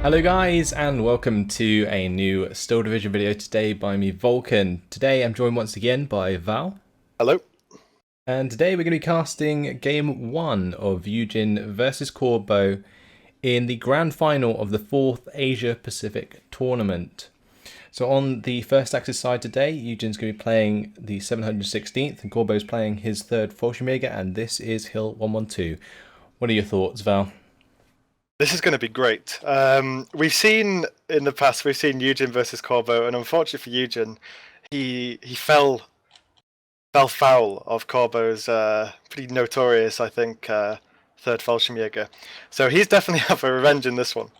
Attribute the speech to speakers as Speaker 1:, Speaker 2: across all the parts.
Speaker 1: Hello guys and welcome to a new Still Division video today by me Vulcan. Today I'm joined once again by Val.
Speaker 2: Hello.
Speaker 1: And today we're going to be casting game 1 of YueJin versus Corbeau in the grand final of the 4th Asia Pacific tournament. So on the first axis side today, YueJin's going to be playing the 716th and Corbeau's playing his 3rd Fallschirmjäger, and this is Hill 112. What are your thoughts, Val?
Speaker 2: This is going to be great. We've seen in the past, we've seen YueJin versus Corbeau, and unfortunately for YueJin, he fell foul of Corbeau's pretty notorious, I think, 3rd Fallschirmjäger. So he's definitely up for revenge in this one.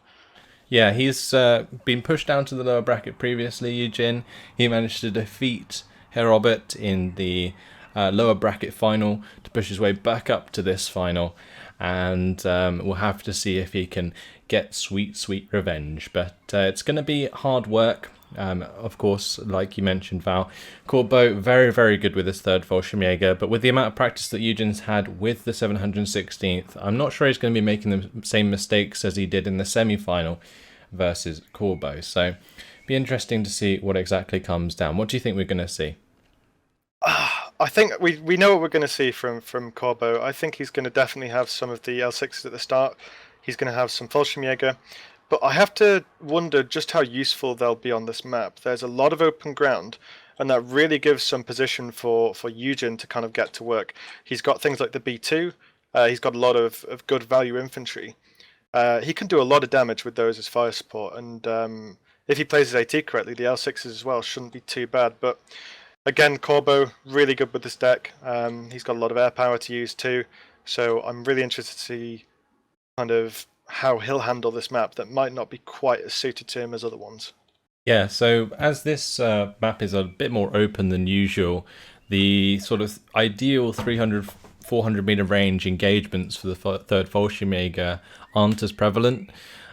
Speaker 1: Yeah, he's been pushed down to the lower bracket previously, YueJin. He managed to defeat Robert in the lower bracket final to push his way back up to this final. And we'll have to see if he can get sweet revenge. But it's going to be hard work. Of course, like you mentioned, Val, Corbeau very good with his 3rd Fallschirmjäger, but with the amount of practice that Eugen's had with the 716th, I'm not sure he's going to be making the same mistakes as he did in the semi-final versus Corbeau. So it'll be interesting to see what exactly comes down. What do you think we're going to see?
Speaker 2: I think we know what we're going to see from Corbeau. I think he's going to definitely have some of the L6s at the start. He's going to have some Fallschirmjäger. But I have to wonder just how useful they'll be on this map. There's a lot of open ground, and that really gives some position for YueJin to kind of get to work. He's got things like the B2. He's got a lot of good value infantry. He can do a lot of damage with those as fire support, and if he plays his AT correctly, the L6s as well shouldn't be too bad. But again, Corbeau, really good with this deck. He's got a lot of air power to use too, so I'm really interested to see kind of how he'll handle this map that might not be quite as suited to him as other ones.
Speaker 1: Yeah, so as this map is a bit more open than usual, the sort of ideal 300, 400 meter range engagements for the 3rd Fallschirmjäger aren't as prevalent,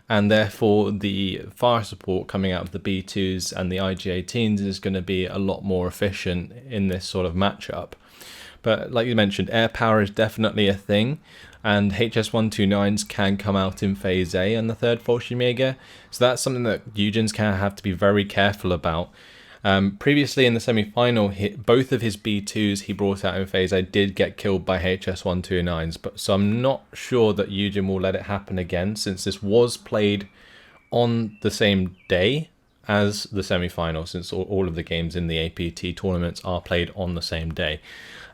Speaker 1: and therefore the fire support coming out of the B2s and the IG-18s is going to be a lot more efficient in this sort of matchup. But like you mentioned, air power is definitely a thing, and HS-129s can come out in Phase A and the 3rd Fallschirmjäger, so that's something that YueJin's can have to be very careful about. Previously in the semi-final, both of his B2s he brought out in Phase A did get killed by HS-129s, but so I'm not sure that YueJin will let it happen again, since this was played on the same day as the semi-final, since all of the games in the APT tournaments are played on the same day.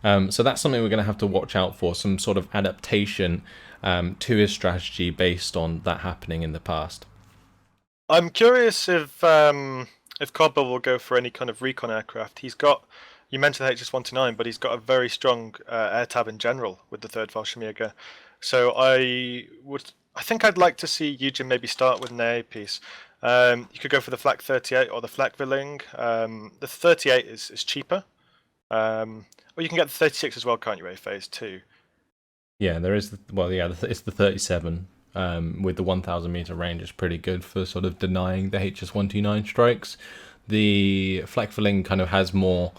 Speaker 1: So that's something we're going to have to watch out for, some sort of adaptation to his strategy based on that happening in the past.
Speaker 2: I'm curious if Corbeau will go for any kind of recon aircraft. He's got, you mentioned the HS-129, but he's got a very strong air tab in general with the 3rd Fallschirmjäger. So I think I'd like to see YueJin maybe start with an AA piece. You could go for the Flak 38 or the Flak Villing. The 38 is cheaper. Or you can get the 36 as well, can't you, A phase 2?
Speaker 1: Yeah, there is, well, yeah, it's the 37 with the 1,000 meter range. It's pretty good for sort of denying the HS-129 strikes. The Flak Villing kind of has more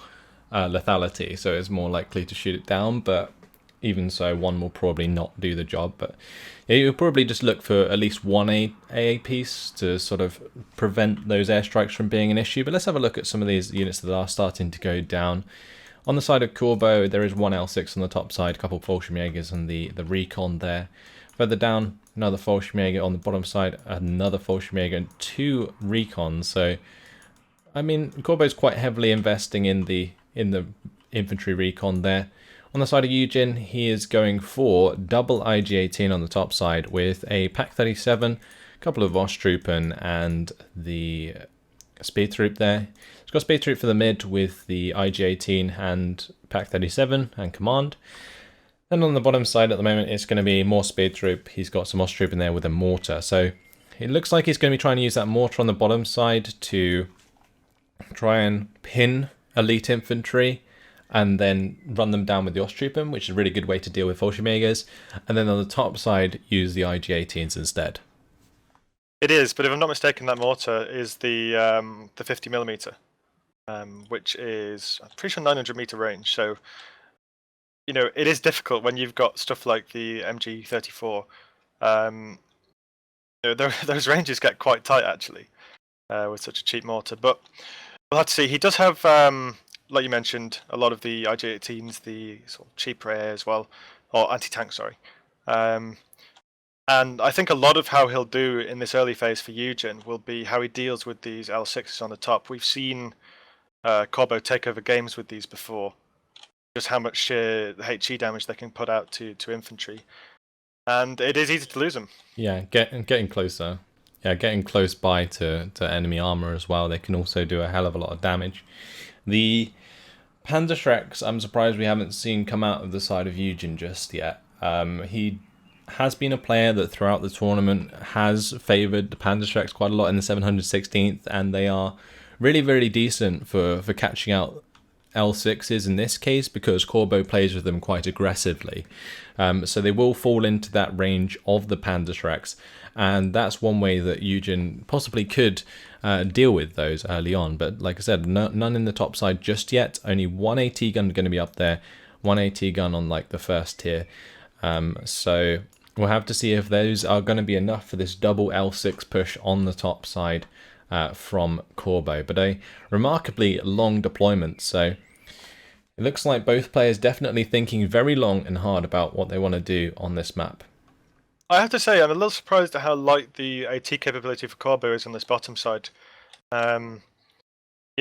Speaker 1: lethality, so it's more likely to shoot it down, but even so, one will probably not do the job. But yeah, you'll probably just look for at least one AA piece to sort of prevent those airstrikes from being an issue. But let's have a look at some of these units that are starting to go down. On the side of Corbeau, there is one L6 on the top side, a couple Fallschirmjägers and the recon there. Further down, another Fallschirmjäger. On the bottom side, another Fallschirmjäger and 2 recons. So, I mean, Corbeau's quite heavily investing in the infantry recon there. On the side of YueJin, he is going for double IG-18 on the top side with a Pak 37, a couple of Osttruppen and the Speed Troop there. He's got Speed Troop for the mid with the IG-18 and Pak 37 and Command. And on the bottom side at the moment, it's going to be more Speed Troop. He's got some Osttruppen there with a mortar. So it looks like he's going to be trying to use that mortar on the bottom side to try and pin elite infantry and then run them down with the Osttruppen, which is a really good way to deal with Fallschirmjägers. And then on the top side, use the IG-18s instead.
Speaker 2: It is, but if I'm not mistaken, that mortar is the 50mm, which is, I'm pretty sure, 900 meter range. So, you know, it is difficult when you've got stuff like the MG34. those ranges get quite tight actually with such a cheap mortar. But we'll have to see. He does have, like you mentioned, a lot of the IG-18s, the sort of cheaper AA as well, or anti-tank, sorry. And I think a lot of how he'll do in this early phase for YueJin will be how he deals with these L6s on the top. We've seen Corbeau take over games with these before, just how much sheer HE damage they can put out to infantry. And it is easy to lose them.
Speaker 1: Yeah, getting closer. Yeah, getting close by to enemy armor as well. They can also do a hell of a lot of damage. The Panzerschrecks, I'm surprised we haven't seen come out of the side of YueJin just yet. He has been a player that throughout the tournament has favoured the Panzerschrecks quite a lot in the 716th, and they are really, really decent for catching out L6s in this case, because Corbeau plays with them quite aggressively. So they will fall into that range of the Panzerschrecks, and that's one way that YueJin possibly could deal with those early on. But like I said, none in the top side just yet. Only one AT gun going to be up there, one AT gun on like the first tier. So we'll have to see if those are going to be enough for this double L6 push on the top side from Corbeau. But a remarkably long deployment, so it looks like both players definitely thinking very long and hard about what they want to do on this map.
Speaker 2: I have to say, I'm a little surprised at how light the AT capability for Corbeau is on this bottom side. You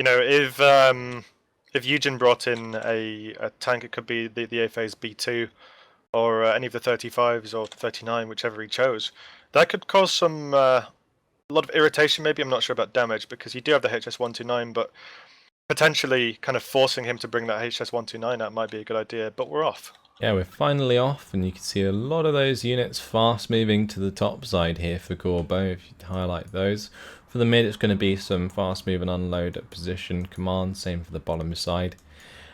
Speaker 2: know, if YueJin brought in a tank, it could be the A-phase B2 or any of the 35s or 39, whichever he chose. That could cause some a lot of irritation. Maybe, I'm not sure about damage, because you do have the HS-129, but potentially kind of forcing him to bring that HS-129 out might be a good idea. But we're off.
Speaker 1: Yeah, we're finally off, and you can see a lot of those units fast moving to the top side here for Corbeau, if you highlight those. For the mid, it's going to be some fast move and unload at position command, same for the bottom side.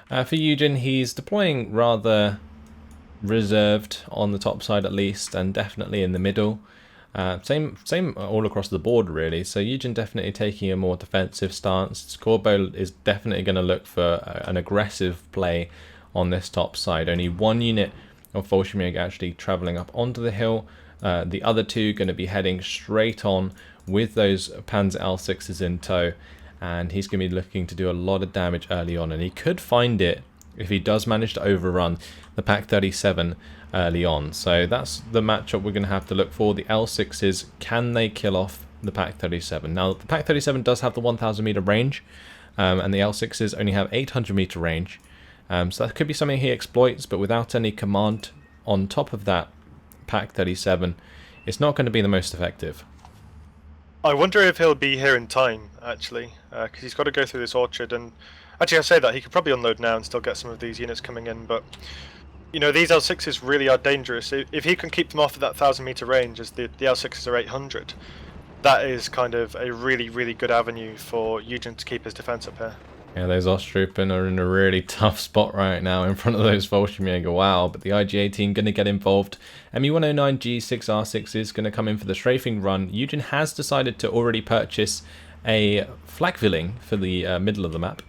Speaker 1: For YueJin, he's deploying rather reserved on the top side at least, and definitely in the middle. Same all across the board really. So YueJin definitely taking a more defensive stance. Corbeau is definitely going to look for an aggressive play on this top side. Only one unit of Fallschirmjäger actually travelling up onto the hill. The other two going to be heading straight on with those Panzer L6s in tow, and he's going to be looking to do a lot of damage early on, and he could find it if he does manage to overrun the Pak-37 early on. So that's the matchup we're going to have to look for. The L6s, can they kill off the Pak-37? Now, the Pak-37 does have the 1,000 meter range, and the L6s only have 800 meter range. So that could be something he exploits, but without any command on top of that Pak-37, it's not going to be the most effective.
Speaker 2: I wonder if he'll be here in time, actually, because he's got to go through this orchard, and actually I say that, he could probably unload now and still get some of these units coming in, but you know, these L6s really are dangerous. If he can keep them off of that 1,000 meter range, as the L6s are 800, that is kind of a really, really good avenue for YueJin to keep his defense up here.
Speaker 1: Yeah, those Osttruppen are in a really tough spot right now in front of those Fallschirmjäger. Wow, but the IG-18 going to get involved. Me-109 G6R6 is going to come in for the strafing run. YueJin has decided to already purchase a flak-filling for the middle of the map.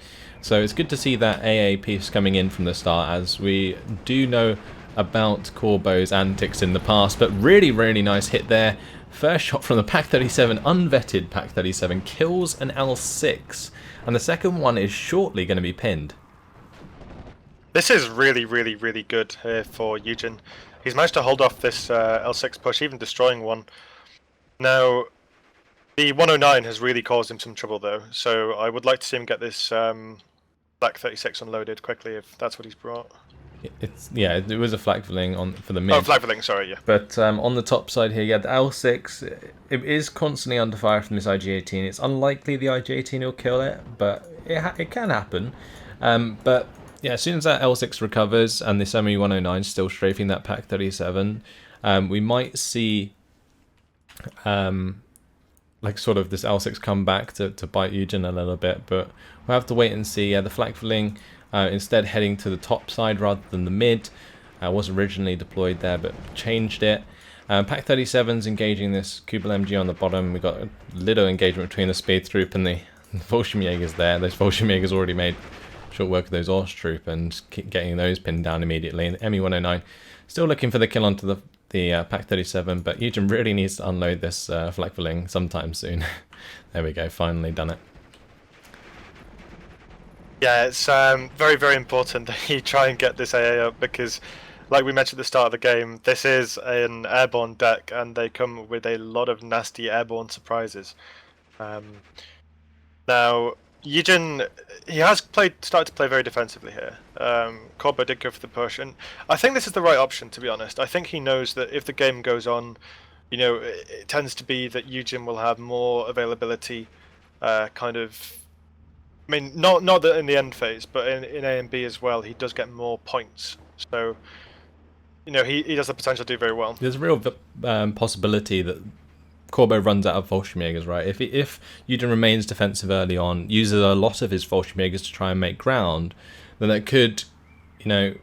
Speaker 1: So it's good to see that AA piece coming in from the start, as we do know about Corbeau's antics in the past. But really, really nice hit there. First shot from the Pak-37, unvetted Pak-37, kills an L6. And the second one is shortly going to be pinned.
Speaker 2: This is really, really, really good here for YueJin. He's managed to hold off this L6 push, even destroying one. Now, the 109 has really caused him some trouble though, so I would like to see him get this Black 36 unloaded quickly if that's what he's brought.
Speaker 1: It was a flag filling on for the mid.
Speaker 2: Oh, flag filling, sorry, yeah.
Speaker 1: But on the top side here, yeah, the L6, it is constantly under fire from this IG-18. It's unlikely the IG-18 will kill it, but it can happen. But yeah, as soon as that L6 recovers and this Me-109 is still strafing that Pak-37, we might see like sort of this L6 come back to bite YueJin a little bit, but we'll have to wait and see. Yeah, the flag filling instead heading to the top side rather than the mid. Was originally deployed there, but changed it. Pak-37's engaging this Kubel MG on the bottom. We've got a little engagement between the Speed Troop and the Fallschirmjägers there. Those Fallschirmjägers already made short work of those Osttruppen and getting those pinned down immediately. And the Me-109 still looking for the kill onto the the Pack 37, but YueJin really needs to unload this Flakfeling sometime soon. There we go, finally done it.
Speaker 2: Yeah, it's very, very important that you try and get this AA up because, like we mentioned at the start of the game, this is an airborne deck and they come with a lot of nasty airborne surprises. Now, YueJin, he has started to play very defensively here. Corbeau did go for the push, and I think this is the right option, to be honest. I think he knows that if the game goes on, you know, it tends to be that YueJin will have more availability, kind of. I mean, not that in the end phase, but in A and B as well, he does get more points. So, you know, he does the potential to do very well.
Speaker 1: There's a real possibility that Corbeau runs out of Fallschirmjägers, right? If YueJin remains defensive early on, uses a lot of his Fallschirmjägers to try and make ground, then that could, you know,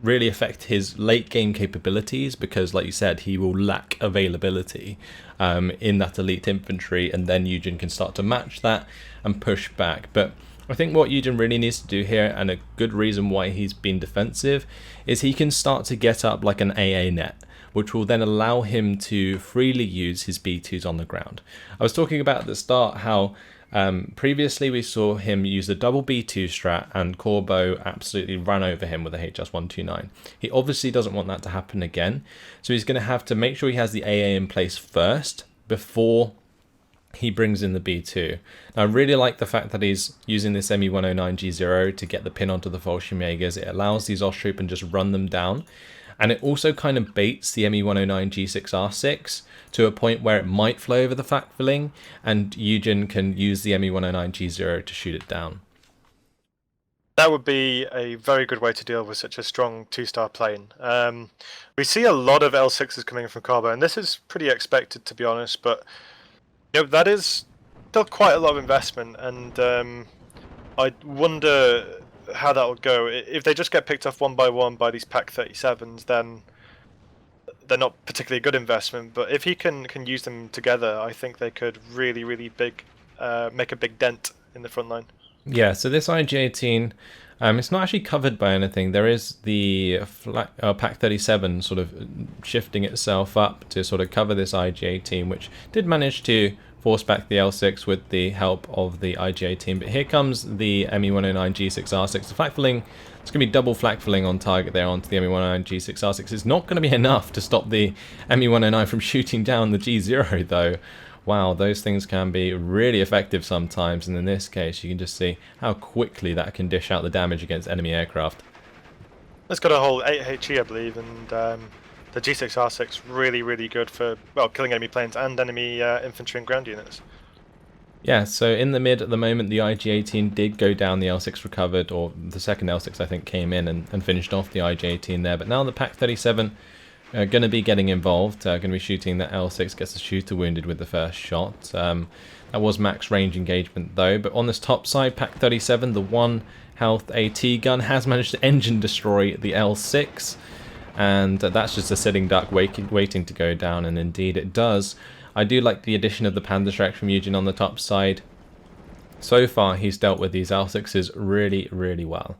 Speaker 1: really affect his late game capabilities because, like you said, he will lack availability in that elite infantry, and then YueJin can start to match that and push back. But I think what YueJin really needs to do here, and a good reason why he's been defensive, is he can start to get up like an AA net, which will then allow him to freely use his B2s on the ground. I was talking about at the start how previously we saw him use the double B2 strat and Corbeau absolutely ran over him with a HS129. He obviously doesn't want that to happen again, so he's going to have to make sure he has the AA in place first before he brings in the B2. Now I really like the fact that he's using this ME109G0 to get the pin onto the Fallschirmjägers. It allows these Osttroop and just run them down. And it also kind of baits the ME109G6R6 to a point where it might fly over the Flakfeling, and YueJin can use the ME109G0 to shoot it down.
Speaker 2: That would be a very good way to deal with such a strong 2-star plane. We see a lot of L6s coming in from Corbeau, and this is pretty expected, to be honest, but you know, that is still quite a lot of investment, and I wonder how that will go. If they just get picked off one by these Pack 37s, then they're not particularly a good investment. But if he can use them together, I think they could really, really make a big dent in the front line.
Speaker 1: Yeah, so this IG-18, it's not actually covered by anything. There is the Pack 37 sort of shifting itself up to sort of cover this IG-18, which did manage to force back the L6 with the help of the IG-18. But here comes the ME109G6R6. The Flakfeling, it's going to be double Flakfeling on target there onto the ME109G6R6. It's not going to be enough to stop the ME109 from shooting down the G0 though. Wow, those things can be really effective sometimes, and in this case you can just see how quickly that can dish out the damage against enemy aircraft.
Speaker 2: It's got a whole 8 HE, I believe, and the G6R6 really, really good for, well, killing enemy planes and enemy infantry and ground units.
Speaker 1: Yeah, so in the mid at the moment, the IG-18 did go down, the L6 recovered, or the second L6 I think came in and finished off the IG-18 there, but now the Pack 37 going to be getting involved, going to be shooting that L6, gets the shooter wounded with the first shot. That was max range engagement though, but on this top side, Pack 37, the 1 health AT gun has managed to engine destroy the L6, and that's just a sitting duck waiting to go down, and indeed it does. I do like the addition of the Panda Strike from YueJin on the top side. So far he's dealt with these L6s really, really well.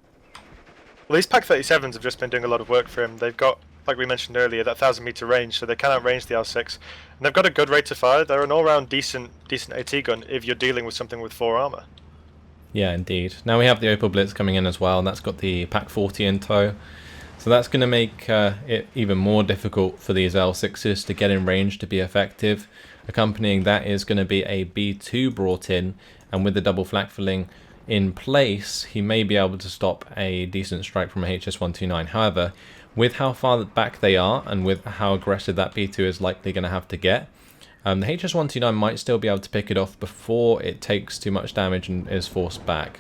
Speaker 2: Well, these Pack 37s have just been doing a lot of work for him. They've got, like we mentioned earlier, that 1,000-meter range, so they can outrange the L6. And they've got a good rate of fire. They're an all-round decent AT gun if you're dealing with something with 4 armor.
Speaker 1: Yeah, indeed. Now we have the Opal Blitz coming in as well, and that's got the Pack 40 in tow. So that's going to make it even more difficult for these L6s to get in range to be effective. Accompanying that is going to be a B2 brought in, and with the double Flakfeling in place, he may be able to stop a decent strike from a HS129. However, with how far back they are, and with how aggressive that B2 is likely going to have to get, the HS129 might still be able to pick it off before it takes too much damage and is forced back.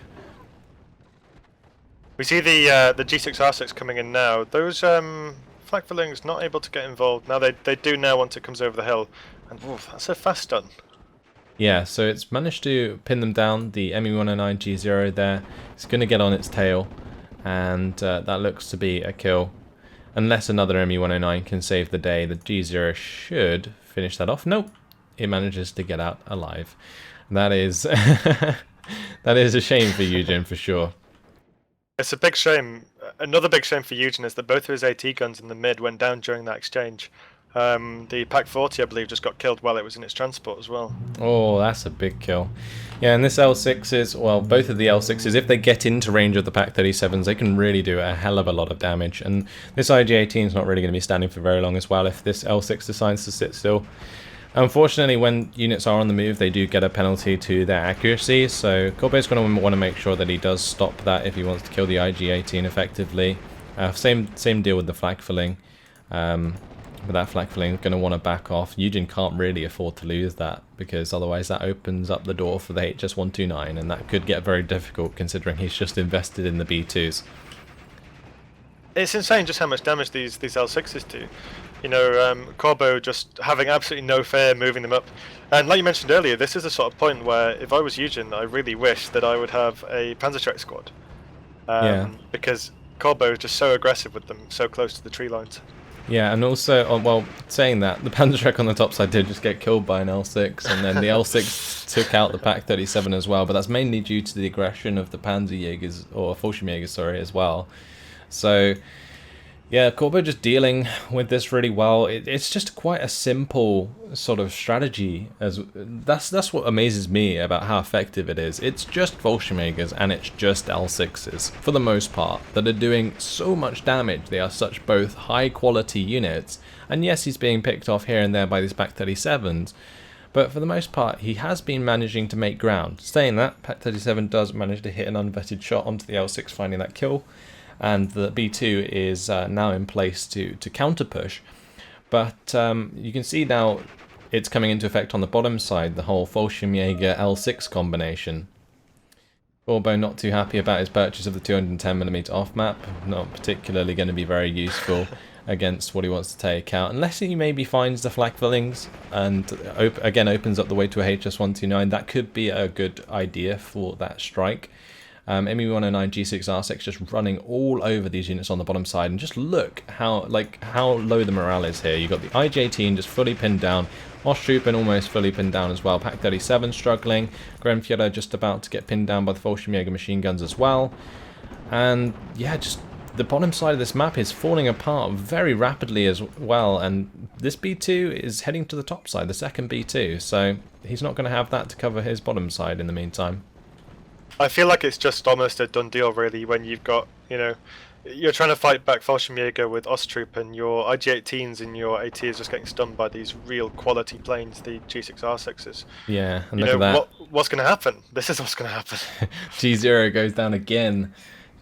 Speaker 2: We see the G6R6 coming in now. Those Flakfelings not able to get involved. Now they do now once it comes over the hill. And woof, that's a fast stun.
Speaker 1: Yeah, so it's managed to pin them down. The ME109G0 there. It's going to get on its tail, and that looks to be a kill. Unless another ME109 can save the day, the G0 should finish that off. Nope, it manages to get out alive. That is that is a shame for YueJin for sure.
Speaker 2: It's a big shame. another big shame for YueJin is that both of his AT guns in the mid went down during that exchange. The Pack 40, I believe, just got killed while it was in its transport as well.
Speaker 1: Oh, that's a big kill. Yeah, and this L6 is, well, both of the L6s, if they get into range of the Pack 37s, they can really do a hell of a lot of damage. And this IG-18 is not really going to be standing for very long as well if this L6 decides to sit still. Unfortunately, when units are on the move, they do get a penalty to their accuracy, so Corbeau's going to want to make sure that he does stop that if he wants to kill the IG-18 effectively. Same deal with the flak filling. But that flak filling is going to want to back off. YueJin can't really afford to lose that, because otherwise that opens up the door for the HS129, and that could get very difficult considering he's just invested in the B2s.
Speaker 2: It's insane just how much damage these L6s do. You know, Corbeau just having absolutely no fear moving them up. And like you mentioned earlier, this is the sort of point where if I was YueJin, I really wish that I would have a Panzerschreck squad. Because Corbeau is just so aggressive with them, so close to the tree lines.
Speaker 1: Yeah, and also, well, saying that, the Panzerschreck on the top side did just get killed by an L6, and then the L6 took out the Pack 37 as well, but that's mainly due to the aggression of the Panzerjägers, or Fallschirmjägers, sorry, as well. So, yeah, Corbeau just dealing with this really well. It's just quite a simple sort of strategy. That's what amazes me about how effective it is. It's just Fallschirmjägers and it's just L6s, for the most part, that are doing so much damage. They are such both high quality units, and yes, he's being picked off here and there by these Pack 37s, but for the most part, he has been managing to make ground. Saying that, Pack 37 does manage to hit an unvetted shot onto the L6, finding that kill. And the B2 is now in place to counter push. But you can see now it's coming into effect on the bottom side, the whole Fallschirmjäger L6 combination. Corbeau not too happy about his purchase of the 210mm off map, not particularly going to be very useful against what he wants to take out, unless he maybe finds the flak fillings and again opens up the way to a HS129. That could be a good idea for that strike. ME109 G6R6 just running all over these units on the bottom side, and just look how low the morale is here. You've got the IG-18 just fully pinned down, Osttruppen almost fully pinned down as well, Pack 37 struggling, Grenfjäger just about to get pinned down by the Fallschirmjäger machine guns as well. And yeah, just the bottom side of this map is falling apart very rapidly as well, and this B2 is heading to the top side, the second B2, so he's not going to have that to cover his bottom side in the meantime.
Speaker 2: I feel like it's just almost a done deal, really, when you've got, you know, you're trying to fight back Fallschirmjäger with Osttruppen, and your IG-18s and your AT is just getting stunned by these real quality planes, the G6R6s.
Speaker 1: Yeah, and
Speaker 2: you
Speaker 1: look
Speaker 2: know,
Speaker 1: at that.
Speaker 2: What's going to happen? This is what's going to happen.
Speaker 1: G0 goes down again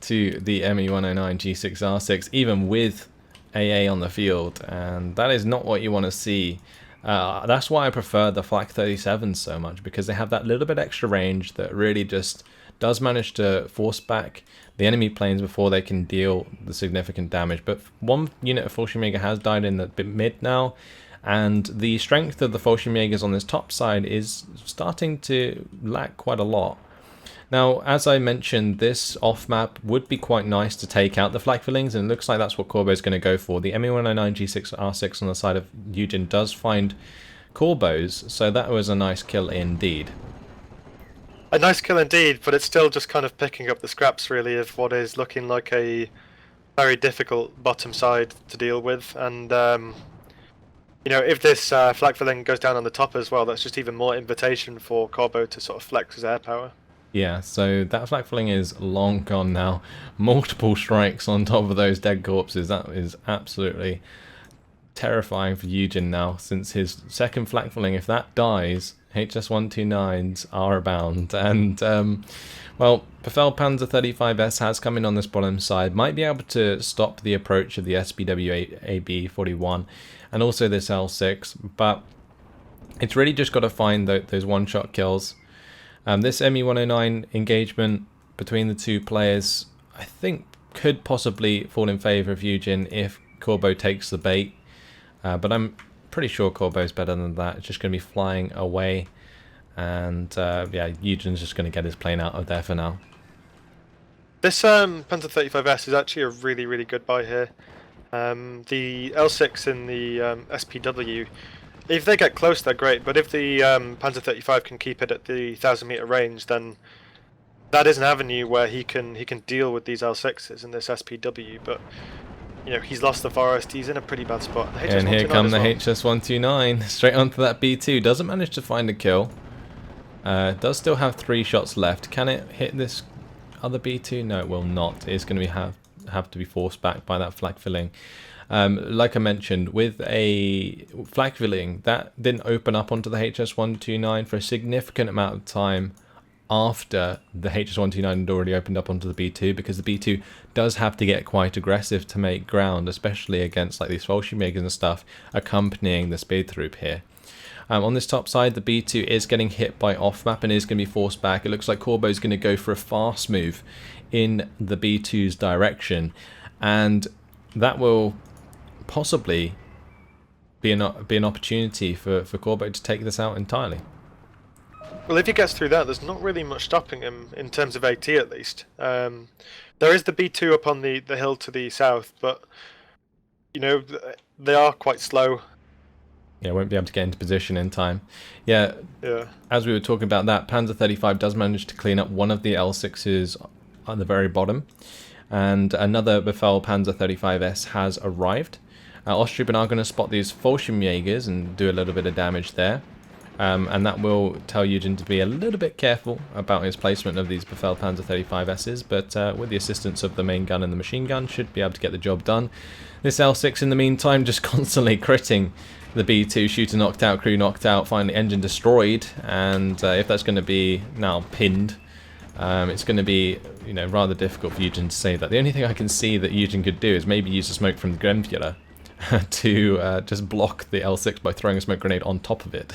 Speaker 1: to the ME109 G6R6, even with AA on the field, and that is not what you want to see. That's why I prefer the Flak 37s so much, because they have that little bit extra range that really just does manage to force back the enemy planes before they can deal the significant damage. But one unit of Fallschirmjäger has died in the mid now, and the strength of the Fallschirmjägers on this top side is starting to lack quite a lot. Now, as I mentioned, this off-map would be quite nice to take out the flak fillings, and it looks like that's what Corbeau is going to go for. The ME109 G6R6 on the side of YueJin does find Corbeau's, so that was a nice kill indeed.
Speaker 2: A nice kill indeed, but it's still just kind of picking up the scraps, really, of what is looking like a very difficult bottom side to deal with. And, you know, if this flak filling goes down on the top as well, that's just even more invitation for Corbeau to sort of flex his air power.
Speaker 1: Yeah, so that flak filling is long gone now. Multiple strikes on top of those dead corpses. That is absolutely terrifying for YueJin now, since his second flak filling, if that dies, HS129s are abound. And, well, Befehl Panzer 35S has come in on this bottom side, might be able to stop the approach of the SPW AB41 and also this L6, but it's really just got to find those one-shot kills. This ME109 engagement between the two players, I think, could possibly fall in favour of YueJin if Corbeau takes the bait, but I'm pretty sure Corbeau's better than that. It's just going to be flying away, and yeah, YueJin's just going to get his plane out of there for now.
Speaker 2: This Panzer 35S is actually a really, really good buy here. The L6 in the SPW, if they get close, they're great, but if the Panzer 35 can keep it at the 1,000 meter range, then that is an avenue where he can deal with these L6s and this SPW, but you know, he's lost the forest. He's in a pretty bad spot. The
Speaker 1: And here come the
Speaker 2: well.
Speaker 1: HS-129 straight onto that B2. Doesn't manage to find a kill. Does still have 3 shots left. Can it hit this other B2? No, it will not. It's going to have to be forced back by that flak filling. Like I mentioned, with a flak filling, that didn't open up onto the HS-129 for a significant amount of time after the HS-129 had already opened up onto the B2, because the B2 does have to get quite aggressive to make ground, especially against like these Fallschirmjägers and stuff accompanying the speed troop here. On this top side, the B2 is getting hit by off-map and is going to be forced back. It looks like Corbeau is going to go for a fast move in the B2's direction, and that will possibly be an opportunity for Corbeau to take this out entirely.
Speaker 2: Well, if he gets through that, there's not really much stopping him in terms of AT at least. There is the B2 up on the hill to the south, but you know, they are quite slow.
Speaker 1: Yeah, won't be able to get into position in time. Yeah. As we were talking about that, Panzer 35 does manage to clean up one of the L6s at the very bottom, and another Befehl Panzer 35S has arrived. Osttroopen are going to spot these Fallschirmjägers and do a little bit of damage there. And that will tell YueJin to be a little bit careful about his placement of these Befehl Panzer 35Ss, but with the assistance of the main gun and the machine gun, should be able to get the job done. This L6 in the meantime just constantly critting the B2, shooter knocked out, crew knocked out, finally engine destroyed, and if that's going to be now pinned, it's going to be, you know, rather difficult for YueJin to save that. The only thing I can see that YueJin could do is maybe use the smoke from the Grenadier to just block the L6 by throwing a smoke grenade on top of it.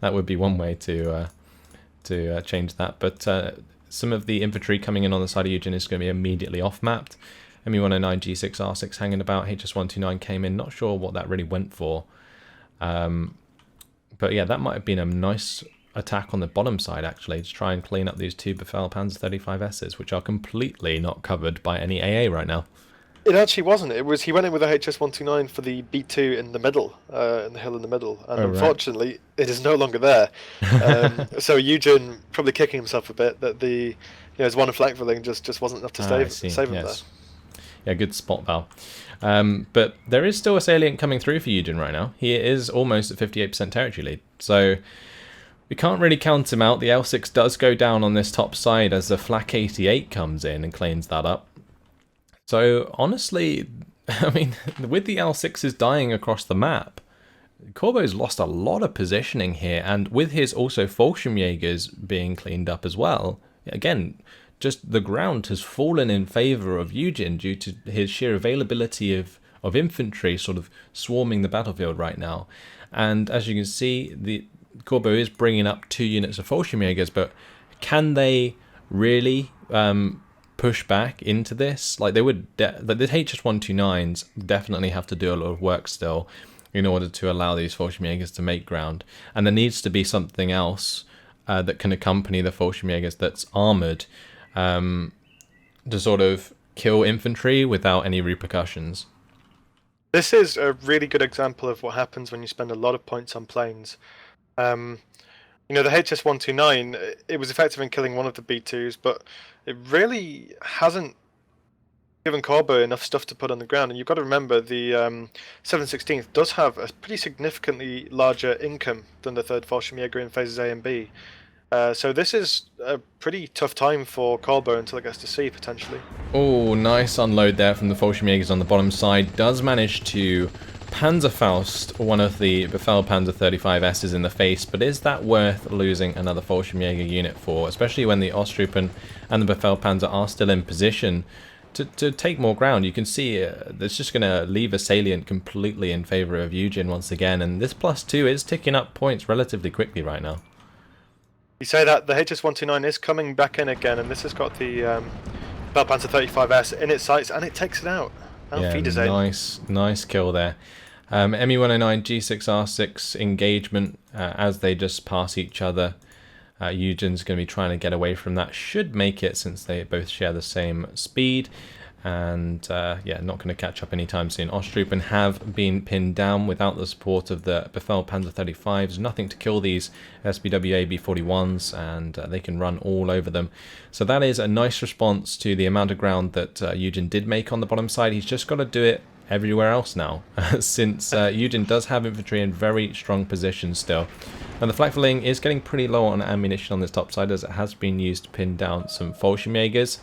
Speaker 1: That would be one way to change that. But some of the infantry coming in on the side of YueJin is going to be immediately off-mapped. ME-109 G6R6 hanging about. HS-129 came in. Not sure what that really went for. But yeah, that might have been a nice attack on the bottom side, actually, to try and clean up these 2 Befehl Panzer 35Ss, which are completely not covered by any AA right now.
Speaker 2: It actually wasn't. It was, he went in with a HS-129 for the B2 in the middle, in the hill in the middle, and unfortunately, it is no longer there. So YueJin probably kicking himself a bit that the his one flak filling just wasn't enough to save him there.
Speaker 1: Yeah, good spot, Val. But there is still a salient coming through for YueJin right now. He is almost at 58% territory lead, so we can't really count him out. The L6 does go down on this top side as the flak 88 comes in and cleans that up. So honestly, I mean, with the L6s dying across the map, Corbeau's lost a lot of positioning here, and with his also Fallschirmjägers being cleaned up as well, again, just the ground has fallen in favour of YueJin due to his sheer availability of infantry sort of swarming the battlefield right now. And as you can see, the Corbeau is bringing up 2 units of Fallschirmjägers, but can they really push back into this? Like, they would, the HS-129s definitely have to do a lot of work still in order to allow these Fallschirmjägers to make ground, and there needs to be something else that can accompany the Fallschirmjägers that's armoured to sort of kill infantry without any repercussions.
Speaker 2: This is a really good example of what happens when you spend a lot of points on planes. You know, the HS-129, it was effective in killing one of the B2s, but it really hasn't given Corbeau enough stuff to put on the ground. And you've got to remember, the 716th does have a pretty significantly larger income than the 3rd Fallschirmjäger in phases A and B. So this is a pretty tough time for Corbeau until it gets to C, potentially.
Speaker 1: Oh, nice unload there from the Fallschirmjägers on the bottom side. Does manage to Panzerfaust one of the Befehl Panzer 35Ss in the face, but is that worth losing another Fallschirmjäger unit for, especially when the Osttroopen and the Befehl Panzer are still in position to take more ground? You can see it's just going to leave a salient completely in favour of YueJin once again, and this +2 is ticking up points relatively quickly right now.
Speaker 2: You say that the HS-129 is coming back in again, and this has got the Befehl Panzer 35S in its sights, and it takes it out.
Speaker 1: Yeah, nice kill there. ME-109 G6R6 engagement as they just pass each other. YueJin's going to be trying to get away from that. Should make it since they both share the same speed. And yeah, not going to catch up anytime soon. Osttroopen have been pinned down without the support of the Befehl Panzer 35s. Nothing to kill these SBW AB41s, and they can run all over them. So that is a nice response to the amount of ground that YueJin did make on the bottom side. He's just got to do it everywhere else now, since YueJin does have infantry in very strong positions still. And the Flak is getting pretty low on ammunition on this top side, as it has been used to pin down some Fallschirmjägers.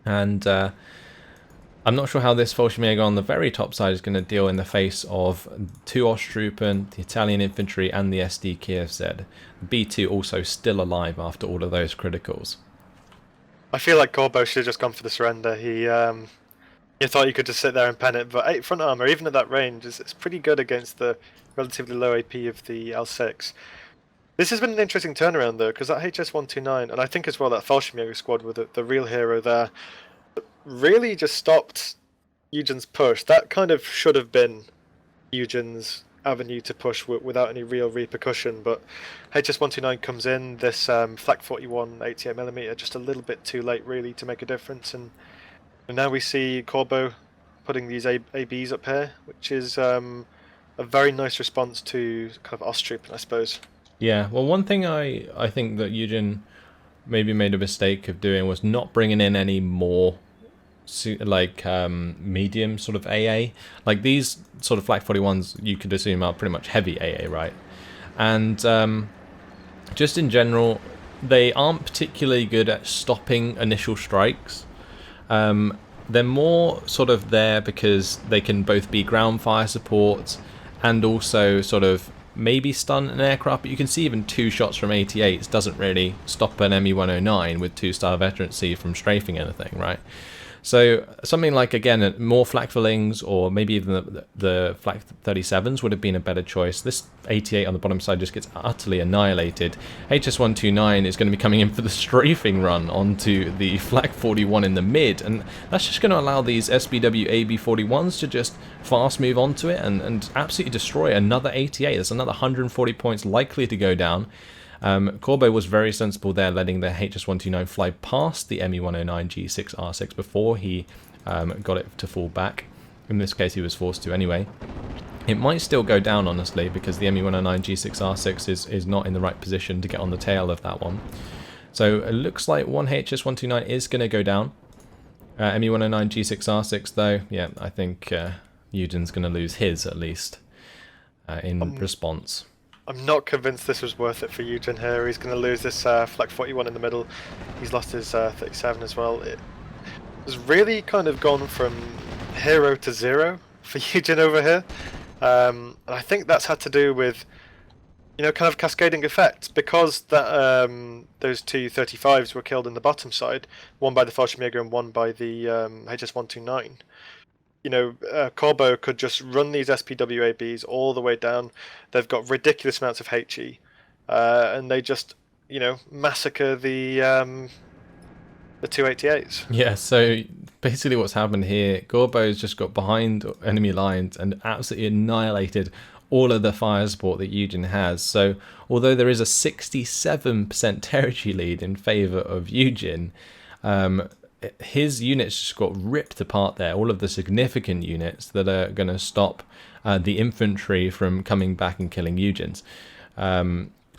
Speaker 1: And I'm not sure how this Fallschirmjäger on the very top side is going to deal in the face of 2 Osttroopen, the Italian infantry, and the SD KFZ. B2 also still alive after all of those criticals.
Speaker 2: I feel like Corbeau should have just gone for the surrender. He thought he could just sit there and pen it, but 8 front armor, even at that range, it's pretty good against the relatively low AP of the L6. This has been an interesting turnaround though, because that HS-129, and I think as well that Fallschirmjäger squad with the real hero there, really just stopped YueJin's push. That kind of should have been YueJin's avenue to push without any real repercussion, but HS-129 comes in, this Flak 41 88mm, just a little bit too late really to make a difference, and now we see Corbeau putting these ABs up here, which is a very nice response to kind of Osttroopen, I suppose.
Speaker 1: Yeah, well, one thing I think that YueJin maybe made a mistake of doing was not bringing in any more like medium sort of AA. Like these sort of Flak 41s you could assume are pretty much heavy AA, right? And just in general, they aren't particularly good at stopping initial strikes. They're more sort of there because they can both be ground fire support and also sort of maybe stun an aircraft, but you can see even 2 shots from 88s doesn't really stop an ME-109 with 2-star veterancy from strafing anything, right? So something like, again, more Flak or maybe even the Flak 37s would have been a better choice. This 88 on the bottom side just gets utterly annihilated. HS-129 is going to be coming in for the strafing run onto the Flak 41 in the mid, and that's just going to allow these SBW AB41s to just fast move onto it and absolutely destroy another 88. There's another 140 points likely to go down. Corbeau was very sensible there, letting the HS-129 fly past the ME-109 G6R6 before he got it to fall back. In this case, he was forced to anyway. It might still go down, honestly, because the ME-109 G6R6 is not in the right position to get on the tail of that one. So it looks like one HS-129 is going to go down. ME-109 G6R6, though, yeah, I think YueJin's going to lose his, at least, in response.
Speaker 2: I'm not convinced this was worth it for YueJin here. He's going to lose this Flak 41 in the middle. He's lost his 37 as well. It has really kind of gone from hero to zero for YueJin over here. And I think that's had to do with, you know, kind of cascading effects. Because that those 2 35s were killed in the bottom side, one by the Fallschirmjäger and one by the HS-129. You know, Corbeau could just run these SPWABs all the way down. They've got ridiculous amounts of HE, and they just, you know, massacre the 288s.
Speaker 1: Yeah, so basically what's happened here, Corbeau's just got behind enemy lines and absolutely annihilated all of the fire support that YueJin has. So although there is a 67% territory lead in favour of YueJin, his units just got ripped apart there, all of the significant units that are going to stop the infantry from coming back and killing YueJins.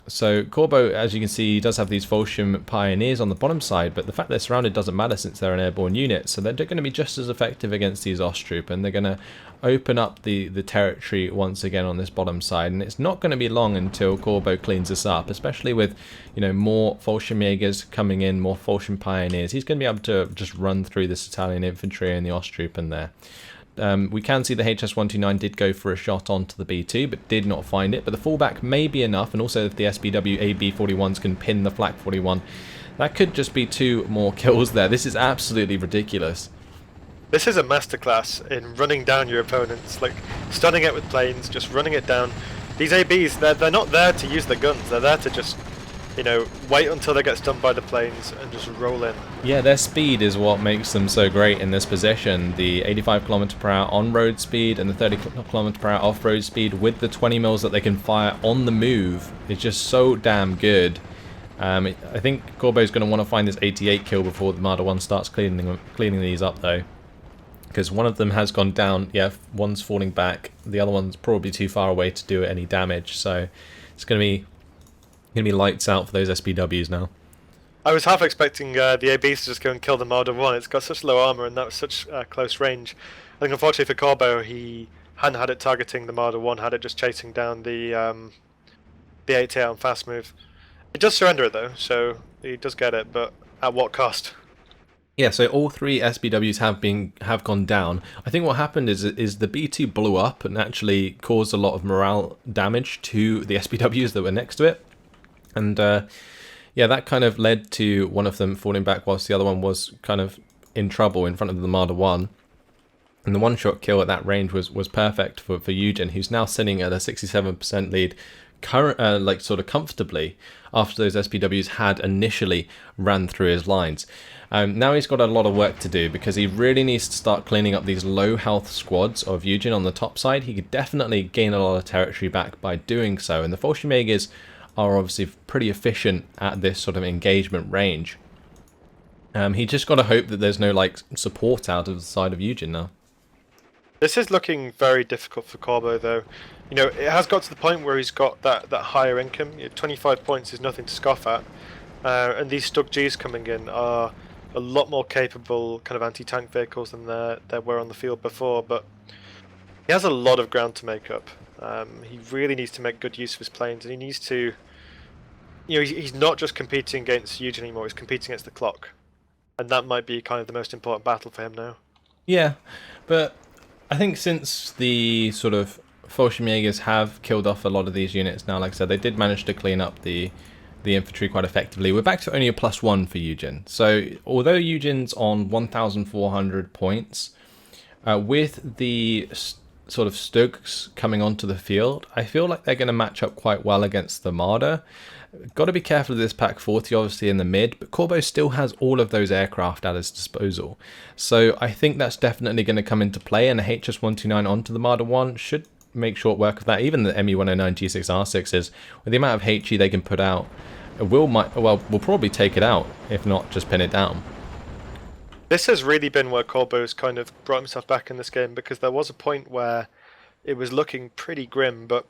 Speaker 1: So Corbeau, as you can see, he does have these Fallschirm Pioneers on the bottom side, but the fact they're surrounded doesn't matter since they're an airborne unit, so they're going to be just as effective against these Osttroopen, and they're going to open up the territory once again on this bottom side, and it's not going to be long until Corbeau cleans this up, especially with, you know, more Fallschirmjägers coming in, more Fallschirm Pioneers. He's going to be able to just run through this Italian infantry and the Osttroopen there. We can see the HS-129 did go for a shot onto the B2, but did not find it. But the fallback may be enough, and also if the SBW AB41s can pin the Flak 41, that could just be 2 more kills there. This is absolutely ridiculous.
Speaker 2: This is a masterclass in running down your opponents, like stunning it with planes, just running it down. These ABs, they're not there to use the guns, they're there to just, you know, wait until they get stunned by the planes and just roll in.
Speaker 1: Yeah, their speed is what makes them so great in this position. The 85 km/h on-road speed and the 30 km/h off-road speed with the 20 mils that they can fire on the move is just so damn good. I think Corbeau's going to want to find this 88 kill before the Marder 1 starts cleaning these up, though. because one of them has gone down. Yeah, one's falling back. The other one's probably too far away to do any damage. So it's going to be lights out for those SPWs now.
Speaker 2: I was half expecting the ABs to just go and kill the Marder 1. It's got such low armor and that was such close range. I think unfortunately for Corbeau, he hadn't had it targeting the Marder 1, had it just chasing down the AT on fast move. It does surrender it though, so he does get it, but at what cost?
Speaker 1: Yeah, so all 3 SPWs have gone down. I think what happened is the B2 blew up and actually caused a lot of morale damage to the SPWs that were next to it. And yeah, that kind of led to one of them falling back whilst the other one was kind of in trouble in front of the Marder 1. And the one-shot kill at that range was perfect for YueJin, who's now sitting at a 67% lead, like sort of comfortably, after those SPWs had initially ran through his lines. Now he's got a lot of work to do because he really needs to start cleaning up these low health squads of YueJin on the top side. He could definitely gain a lot of territory back by doing so, and the Fallschirmjägers are obviously pretty efficient at this sort of engagement range. He just got to hope that there's no like support out of the side of YueJin now.
Speaker 2: This is looking very difficult for Corbeau though. You know, it has got to the point where he's got that higher income. 25 points is nothing to scoff at. And these Stug Gs coming in are a lot more capable kind of anti-tank vehicles than there were on the field before, but he has a lot of ground to make up. He really needs to make good use of his planes, and he needs to, you know, he's not just competing against YueJin anymore, he's competing against the clock. And that might be kind of the most important battle for him now.
Speaker 1: Yeah, but I think since the sort of Fallschirmjägers have killed off a lot of these units now, like I said, they did manage to clean up the infantry quite effectively. We're back to only a +1 for YueJin. So although YueJin's on 1,400 points, with the sort of Stugs coming onto the field, I feel like they're going to match up quite well against the Marder. Got to be careful of this Pack 40 obviously in the mid, but Corbeau still has all of those aircraft at his disposal. So I think that's definitely going to come into play, and the HS-129 onto the Marder 1 should make short work of that. Even the ME-109 G6R6s, with the amount of HE they can put out, we'll probably take it out, if not just pin it down.
Speaker 2: This has really been where Corbeau's kind of brought himself back in this game, because there was a point where it was looking pretty grim, but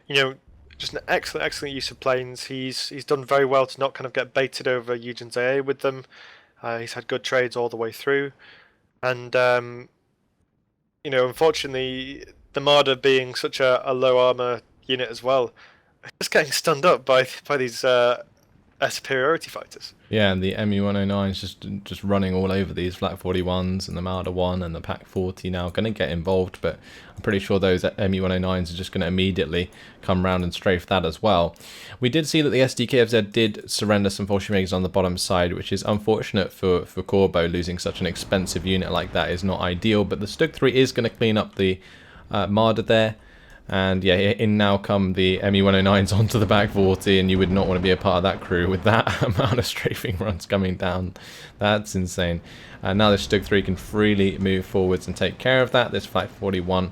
Speaker 2: you know, just an excellent use of planes. He's done very well to not kind of get baited over YueJin's AA with them. He's had good trades all the way through, and you know, unfortunately, the Marder being such a low armor unit as well, just getting stunned up by these superiority fighters.
Speaker 1: Yeah, and the ME-109 is just running all over these Flak 41s, and the Marder 1 and the Pack 40 now going to get involved, but I'm pretty sure those ME-109s are just going to immediately come round and strafe that as well. We did see that the SDKFZ did surrender some Fallschirmjägers on the bottom side, which is unfortunate for Corbeau. Losing such an expensive unit like that is not ideal, but the Stug 3 is going to clean up the Marder there. And yeah, in now come the ME-109s onto the back 40, and you would not want to be a part of that crew with that amount of strafing runs coming down. That's insane. Now this Stug 3 can freely move forwards and take care of that. This Flak 41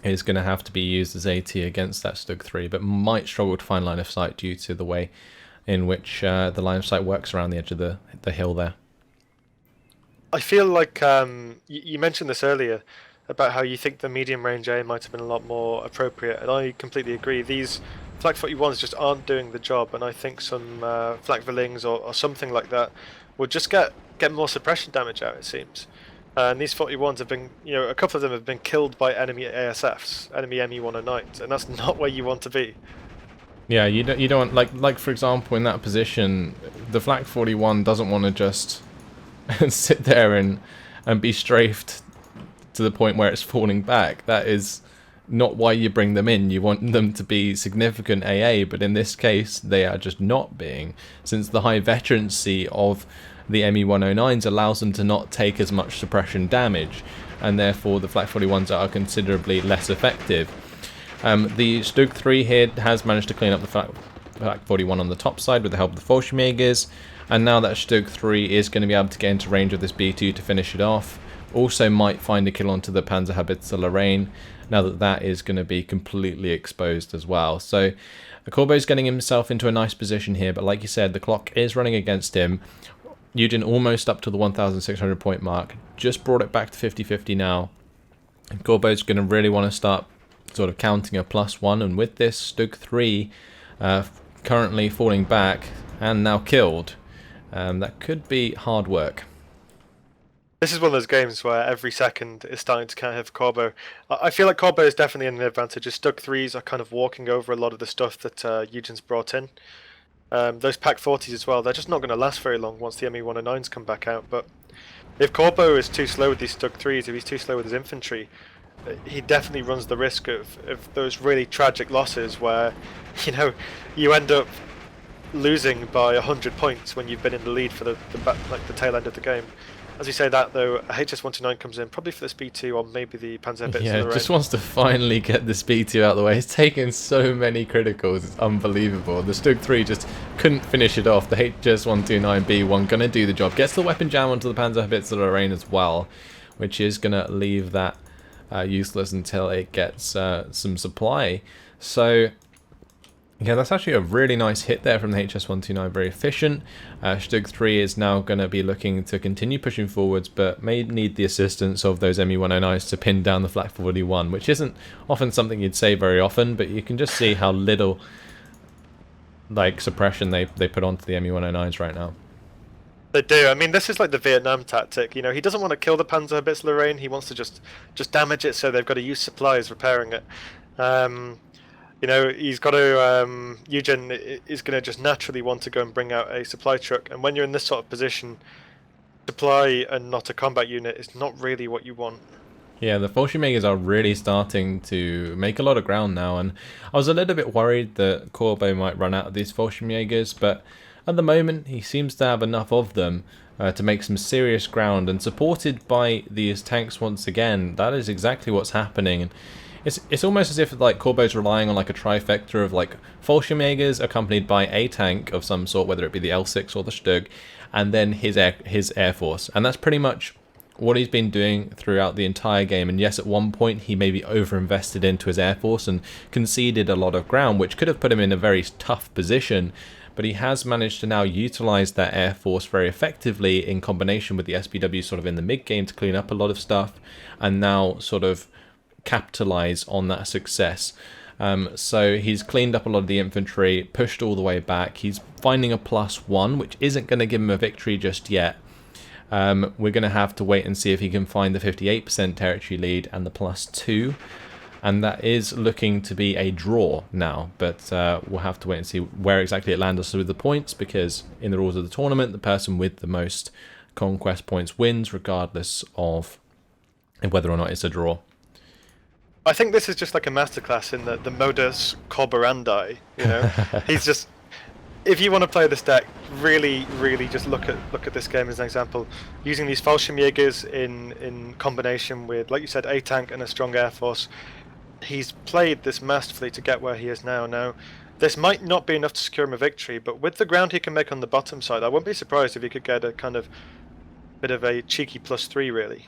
Speaker 1: is going to have to be used as AT against that Stug 3, but might struggle to find line of sight due to the way in which the line of sight works around the edge of the hill there.
Speaker 2: I feel like you mentioned this earlier, about how you think the medium range A might have been a lot more appropriate, and I completely agree. These Flak 41s just aren't doing the job, and I think some Flak Verlings or something like that would just get more suppression damage out, it seems. And these 41s have been, you know, a couple of them have been killed by enemy ASFs, enemy ME-109s, and that's not where you want to be.
Speaker 1: Yeah, you don't like for example in that position, the Flak 41 doesn't want to just sit there and be strafed to the point where it's falling back. That is not why you bring them in. You want them to be significant AA, but in this case they are just not being, since the high veterancy of the ME-109s allows them to not take as much suppression damage, and therefore the Flak 41s are considerably less effective. The Stug 3 here has managed to clean up the Flak 41 on the top side with the help of the Fallschirmjägers, and now that Stug 3 is going to be able to get into range of this B2 to finish it off. Also might find a kill onto the Panzerhaubitze Lorraine, now that that is going to be completely exposed as well. So Corbeau's getting himself into a nice position here, but like you said, the clock is running against him. YueJin almost up to the 1,600 point mark. Just brought it back to 50-50 now. Corbeau's going to really want to start sort of counting a +1, and with this Stug 3 currently falling back and now killed, that could be hard work.
Speaker 2: This is one of those games where every second is starting to kind of have Corbeau. I feel like Corbeau is definitely in an advantage. His Stug 3s are kind of walking over a lot of the stuff that YueJin's brought in. Those Pack 40s as well, they're just not going to last very long once the ME109s come back out. But if Corbeau is too slow with these Stug 3s, if he's too slow with his infantry, he definitely runs the risk of those really tragic losses where, you know, you end up losing by 100 points when you've been in the lead for the tail end of the game. As you say that, though, a HS-129 comes in, probably for the Speed 2 or maybe the Panzer bits.
Speaker 1: Yeah, just wants to finally get the Speed 2 out of the way. It's taken so many criticals, it's unbelievable. The Stug 3 just couldn't finish it off. The HS-129B1 going to do the job. Gets the weapon jam onto the Panzer bits of Lorraine as well, which is going to leave that useless until it gets some supply. So yeah, that's actually a really nice hit there from the HS-129, very efficient. Stug 3 is now going to be looking to continue pushing forwards, but may need the assistance of those ME109s to pin down the Flak 41, which isn't often something you'd say very often, but you can just see how little like suppression they put onto the ME109s right now.
Speaker 2: They do. I mean, this is like the Vietnam tactic. You know, he doesn't want to kill the Panzer bits Lorraine. He wants to just damage it, so they've got to use supplies repairing it. You know, he's got to. YueJin is going to just naturally want to go and bring out a supply truck, and when you're in this sort of position, supply and not a combat unit is not really what you want.
Speaker 1: Yeah, the Fallschirmjägers are really starting to make a lot of ground now, and I was a little bit worried that Corbeau might run out of these Fallschirmjägers, but at the moment he seems to have enough of them to make some serious ground, and supported by these tanks once again, that is exactly what's happening. And it's almost as if like Corbeau's relying on like a trifecta of like Fallschirmjägers accompanied by a tank of some sort, whether it be the L6 or the Stug, and then his air force, and that's pretty much what he's been doing throughout the entire game. And yes, at one point he maybe overinvested into his air force and conceded a lot of ground, which could have put him in a very tough position, but he has managed to now utilize that air force very effectively in combination with the SPW sort of in the mid game to clean up a lot of stuff, and now sort of capitalize on that success. So he's cleaned up a lot of the infantry, pushed all the way back. He's finding a +1, which isn't going to give him a victory just yet. We're going to have to wait and see if he can find the 58% territory lead and the +2, and that is looking to be a draw now, but we'll have to wait and see where exactly it lands us with the points, because in the rules of the tournament, the person with the most conquest points wins, regardless of whether or not it's a draw.
Speaker 2: I think this is just like a masterclass in the modus corborandi. You know, he's just. If you want to play this deck, really just look at this game as an example. Using these Fallschirmjägers in combination with, like you said, a tank and a strong air force. He's played this masterfully to get where he is now. Now, this might not be enough to secure him a victory, but with the ground he can make on the bottom side, I wouldn't be surprised if he could get a kind of bit of a cheeky +3, really.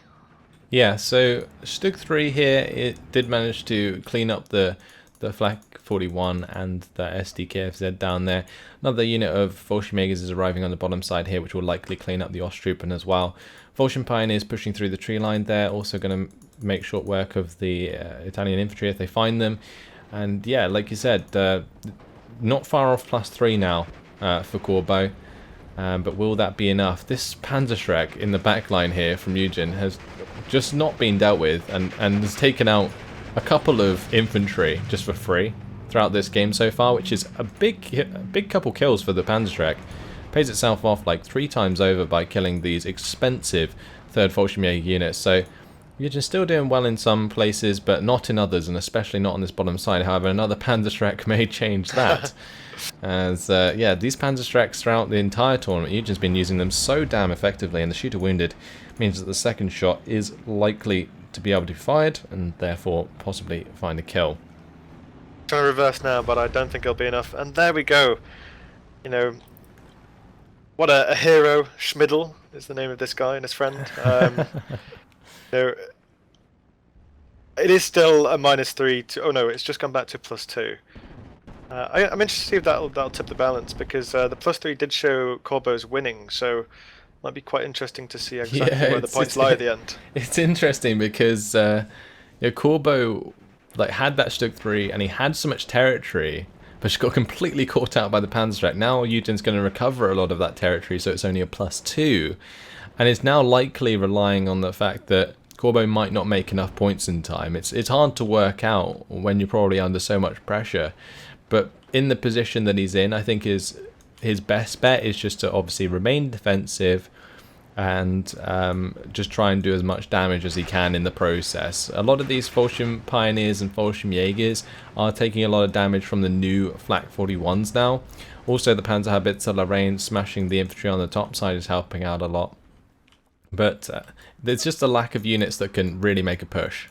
Speaker 1: Yeah, so Stug 3 here, it did manage to clean up the Flak 41 and the SDKFZ down there. Another unit of Fallschirmjägers is arriving on the bottom side here, which will likely clean up the Osttruppen as well. Fallschirm Pioneers pushing through the tree line there, also going to make short work of the Italian infantry if they find them. And yeah, like you said, not far off +3 now for Corbeau. But will that be enough? This Panzerschreck in the back line here from YueJin has just not been dealt with, and has taken out a couple of infantry just for free throughout this game so far, which is a big couple kills for the Panzerschreck. Pays itself off like 3 times over by killing these expensive 3rd Fallschirmjäger units. So YueJin still doing well in some places, but not in others, and especially not on this bottom side. However, another Panzerschreck may change that. As yeah, these Panzerschrecks throughout the entire tournament, YueJin's been using them so damn effectively, and the shooter wounded means that the second shot is likely to be able to be fired, and therefore possibly find a kill.
Speaker 2: Trying to reverse now, but I don't think it'll be enough. And there we go. You know, what a hero. Schmiddle is the name of this guy and his friend. You know, it is still a -3 to. Oh no, it's just gone back to +2. I'm interested to see if that'll tip the balance, because the +3 did show Corbeau's winning. So Might be quite interesting to see exactly where the points lie at the end.
Speaker 1: It's interesting because Corbeau like had that Stug 3 and he had so much territory, but she got completely caught out by the Panzerjäger. Now YueJin's going to recover a lot of that territory, so it's only a +2, and is now likely relying on the fact that Corbeau might not make enough points in time. It's hard to work out when you're probably under so much pressure, but in the position that he's in, I think his best bet is just to obviously remain defensive and just try and do as much damage as he can in the process. A lot of these Fallschirm Pioneers and Fallschirmjägers are taking a lot of damage from the new Flak 41s now. Also, the Panzerhaubitze Lorraine smashing the infantry on the top side is helping out a lot. But there's just a lack of units that can really make a push.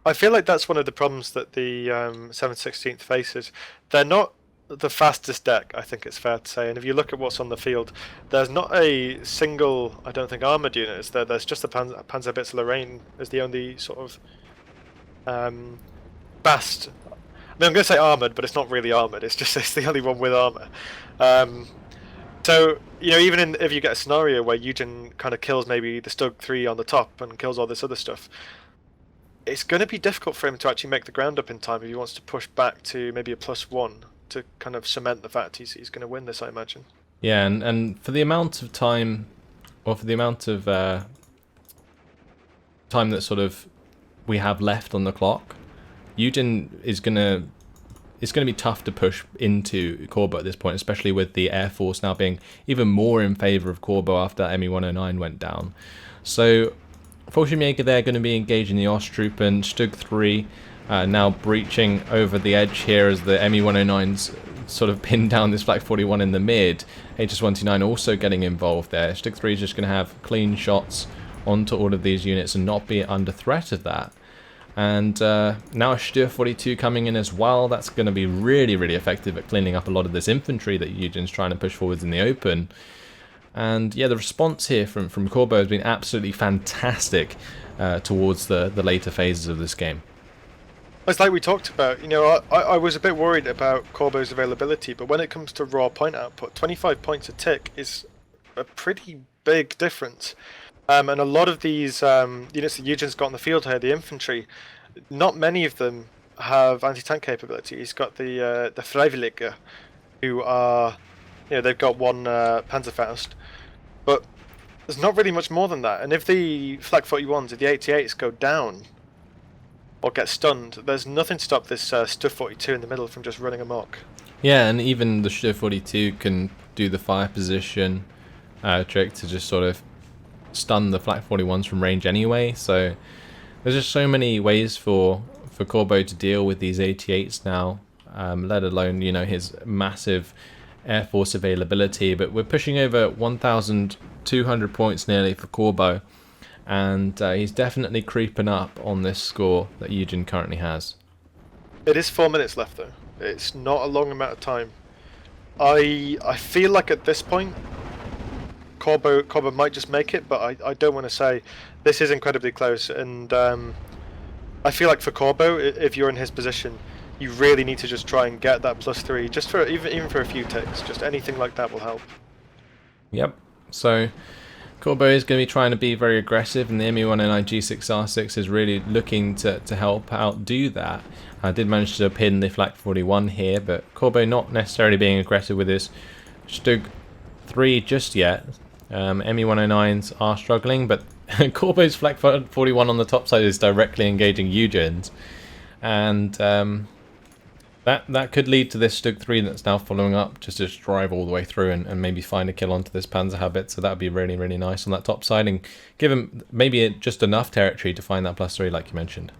Speaker 2: I feel like that's one of the problems that the 7/16th faces. They're not the fastest deck, I think it's fair to say, and if you look at what's on the field, there's not a single, I don't think, armoured unit is there. There's just the Panzerhaubitze Lorraine is the only sort of fast. I mean, I'm going to say armoured, but it's not really armoured. It's just it's the only one with armour. So, you know, even if you get a scenario where YueJin kind of kills maybe the Stug 3 on the top and kills all this other stuff, it's going to be difficult for him to actually make the ground up in time if he wants to push back to maybe a +1 to kind of cement the fact he's going to win this, I imagine.
Speaker 1: Yeah, and for the amount of time, or for the amount of time that sort of we have left on the clock, YueJin is gonna. It's going to be tough to push into Corbeau at this point, especially with the Air Force now being even more in favour of Corbeau after ME-109 went down. So, Fallschirmjäger, they're going to be engaging the Osttruppen. Stug 3 now breaching over the edge here as the ME-109s sort of pin down this Flak 41 in the mid. HS-129 also getting involved there. Stug 3 is just going to have clean shots onto all of these units and not be under threat of that. And now a Stür 42 coming in as well. That's going to be really, really effective at cleaning up a lot of this infantry that YueJin's trying to push forwards in the open. And yeah, the response here from Corbeau has been absolutely fantastic towards the later phases of this game.
Speaker 2: It's like we talked about, you know, I was a bit worried about Corbeau's availability, but when it comes to raw point output, 25 points a tick is a pretty big difference. And a lot of these units that YueJin's got on the field here, the infantry, not many of them have anti-tank capability. He's got the Freiwillige, who are, you know, they've got one Panzerfaust, but there's not really much more than that. And if the Flak 41s, if the 88s go down or get stunned, there's nothing to stop this Stür 42 in the middle from just running amok.
Speaker 1: Yeah, and even the Stür 42 can do the fire position trick to just sort of stun the Flak 41s from range anyway, so there's just so many ways for Corbeau to deal with these 88s now, let alone, you know, his massive Air Force availability. But we're pushing over 1,200 points nearly for Corbeau, and he's definitely creeping up on this score that YueJin currently has.
Speaker 2: It is 4 minutes left though. It's not a long amount of time. I feel like at this point Corbeau might just make it, but I don't want to say. This is incredibly close, and I feel like for Corbeau, if you're in his position, you really need to just try and get that +3, just for even for a few ticks. Just anything like that will help.
Speaker 1: Yep. So Corbeau is going to be trying to be very aggressive, and the ME-109 G6R6 is really looking to help out do that. I did manage to pin the Flak 41 here, but Corbeau not necessarily being aggressive with his Stug 3 just yet. ME-109s are struggling, but Corbeau's Flak 41 on the top side is directly engaging YueJin's, and that could lead to this Stug 3 that's now following up, just to drive all the way through and maybe find a kill onto this Panzerhaubitze. So that would be really, really nice on that top side, and give him maybe just enough territory to find that +3 like you mentioned.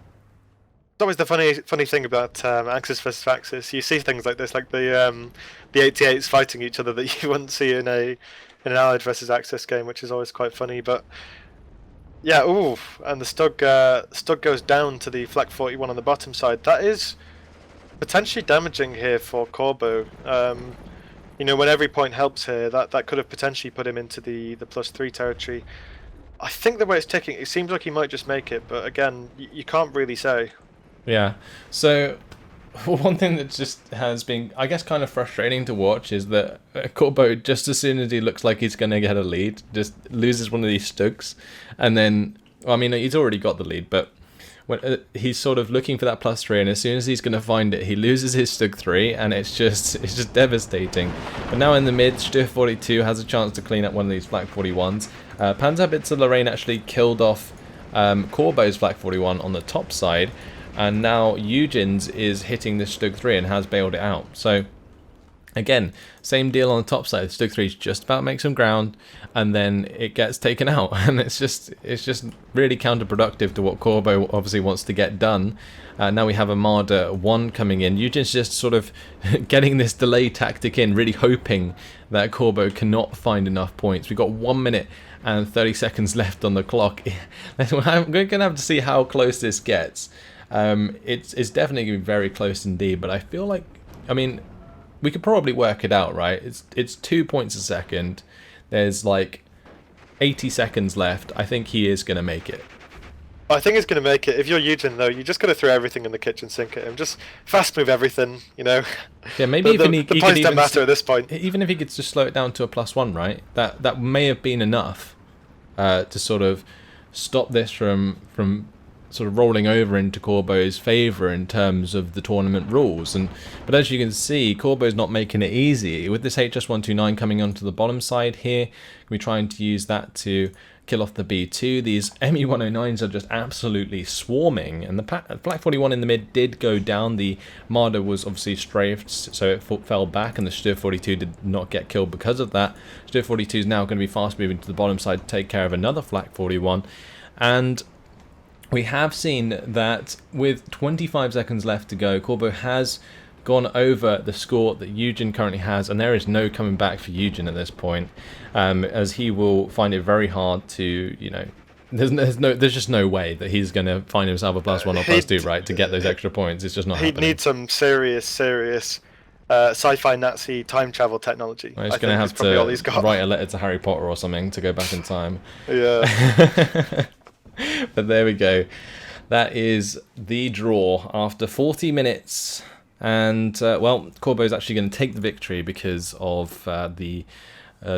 Speaker 2: It's always the funny thing about Axis versus Axis. You see things like this, like the 88s fighting each other that you wouldn't see in an Allied versus Axis game, which is always quite funny. But yeah, ooh, and the Stug goes down to the Flak 41 on the bottom side. That is potentially damaging here for Corbeau. You know, when every point helps here, that could have potentially put him into the +3 territory. I think the way it's ticking, it seems like he might just make it, but again, you can't really say.
Speaker 1: Yeah, so one thing that just has been, I guess, kind of frustrating to watch is that Corbeau, just as soon as he looks like he's going to get a lead, just loses one of these stugs. And then, well, I mean, he's already got the lead, but when he's sort of looking for that +3, and as soon as he's going to find it, he loses his stug 3, and it's just devastating. But now in the mid, Stier 42 has a chance to clean up one of these Flak 41s. Panzerbitzer Lorraine actually killed off Corbeau's Flak 41 on the top side, and now YueJin's is hitting the Stug 3 and has bailed it out. So again, same deal on the top side. Stug 3 is just about to make some ground, and then it gets taken out, and it's just really counterproductive to what Corbeau obviously wants to get done. Now we have a Marder 1 coming in. YueJin's just sort of getting this delay tactic in, really hoping that Corbeau cannot find enough points. We've got 1 minute and 30 seconds left on the clock. I'm going to have to see how close this gets. It's definitely going to be very close indeed, but I feel like, I mean, we could probably work it out, right? It's 2 points a second. There's like 80 seconds left. I think he is going to make it.
Speaker 2: I think he's going to make it. If you're YueJin, though, you just got to throw everything in the kitchen sink at him. Just fast move everything, you know.
Speaker 1: Yeah, maybe
Speaker 2: the points don't matter at this point.
Speaker 1: Even if he could just slow it down to a +1, right? That may have been enough to sort of stop this from sort of rolling over into Corbeau's favour in terms of the tournament rules. But as you can see, Corbeau's not making it easy. With this HS129 coming onto the bottom side here, we're trying to use that to kill off the B2. These ME109s are just absolutely swarming, and the Flak 41 in the mid did go down. The Marder was obviously strafed, so it fell back, and the Stier 42 did not get killed because of that. Stier 42 is now going to be fast moving to the bottom side to take care of another Flak 41, and we have seen that with 25 seconds left to go, Corbeau has gone over the score that YueJin currently has, and there is no coming back for YueJin at this point, as he will find it very hard to, you know, there's just no way that he's going to find himself a +1 or +2, right, to get those extra points. It's just not happening.
Speaker 2: He'd need some serious sci-fi Nazi time travel technology.
Speaker 1: Well, he's going to have to write a letter to Harry Potter or something to go back in time.
Speaker 2: Yeah.
Speaker 1: But there we go. That is the draw after 40 minutes. And, well, Corbeau is actually going to take the victory because of the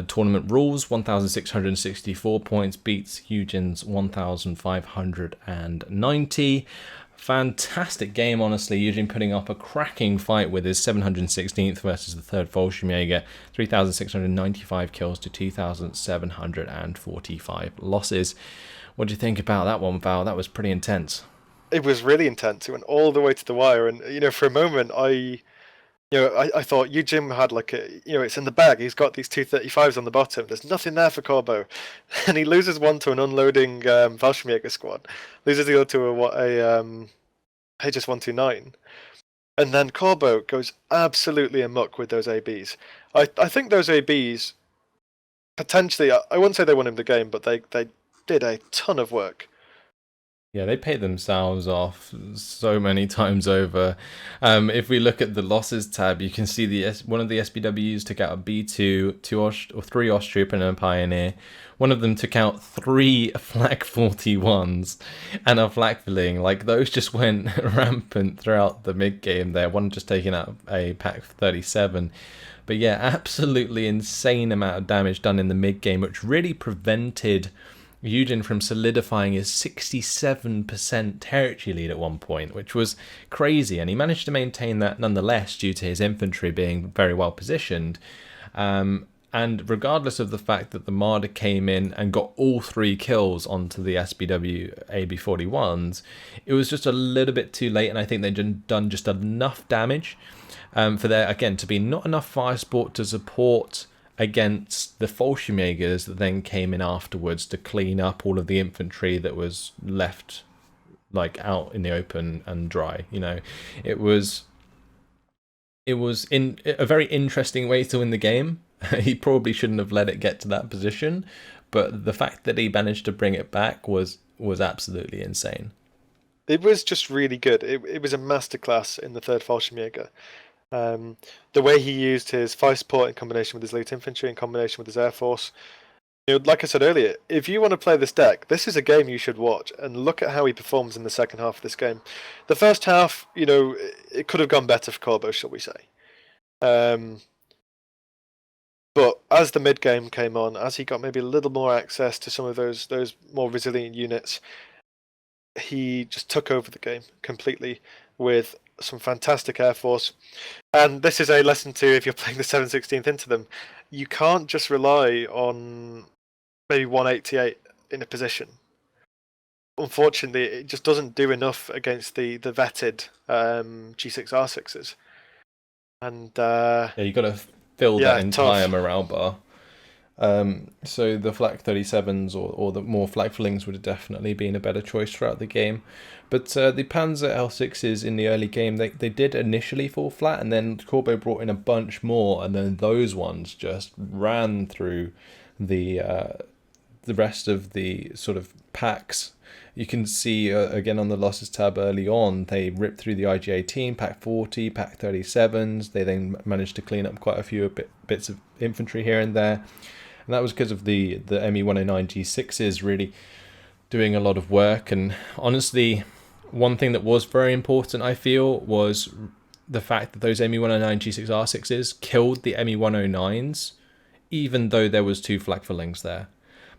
Speaker 1: tournament rules. 1,664 points beats YueJin's 1,590. Fantastic game, honestly. YueJin putting up a cracking fight with his 716th versus the third Fallschirmjäger. 3,695 kills to 2,745 losses. What do you think about that one, Val? That was pretty intense.
Speaker 2: It was really intense. It went all the way to the wire, and you know, for a moment, I thought YueJin had like it's in the bag. He's got these 235s on the bottom. There's nothing there for Corbeau, and he loses one to an unloading Fallschirmjäger squad, loses the other to a HS129, and then Corbeau goes absolutely amok with those ABs. I think those ABs potentially, I wouldn't say they won him the game, but they did a ton of work.
Speaker 1: Yeah, they paid themselves off so many times over. If we look at the losses tab, you can see one of the SBWs took out a B2, 3 Osttroop and a Pioneer. One of them took out 3 Flak 41s and a Flakfeling. Like, those just went rampant throughout the mid game there. One just taking out a Pak 37. But yeah, absolutely insane amount of damage done in the mid game, which really prevented YueJin from solidifying his 67% territory lead at one point, which was crazy, and he managed to maintain that nonetheless due to his infantry being very well positioned. And regardless of the fact that the Marder came in and got all 3 kills onto the SBW AB41s, it was just a little bit too late, and I think they'd done just enough damage for there, again, to be not enough fire support to support against the Fallschirmjägers that then came in afterwards to clean up all of the infantry that was left like out in the open and dry. You know, it was in a very interesting way to win the game. He probably shouldn't have let it get to that position, but the fact that he managed to bring it back was absolutely insane.
Speaker 2: It was just really good. It was a masterclass in the third Fallschirmjäger. The way he used his fire support in combination with his light infantry, in combination with his air force, Like I said earlier, if you want to play this deck, this is a game you should watch, and look at how he performs in the second half of this game. The first half, it could have gone better for Corbeau, shall we say. But as the mid game came on, as he got maybe a little more access to some of those more resilient units, he just took over the game completely with some fantastic air force. And this is a lesson too, if you're playing the 7/16 into them, you can't just rely on maybe 188 in a position. Unfortunately, it just doesn't do enough against the vetted G6 R6s. And
Speaker 1: you got to fill that entire morale bar. So the Flak 37s or the more Flak Flings would have definitely been a better choice throughout the game. But the Panzer L6s in the early game, they did initially fall flat, and then Corbeau brought in a bunch more, and then those ones just ran through the rest of the sort of packs. You can see again on the losses tab early on, they ripped through the IG-18, Pack 40, Pack 37s. They then managed to clean up quite a few bits of infantry here and there. And that was because of the ME-109 G6s really doing a lot of work. And honestly, one thing that was very important, I feel, was the fact that those ME-109 G6 R6s killed the ME-109s, even though there was 2 Flak Flings there.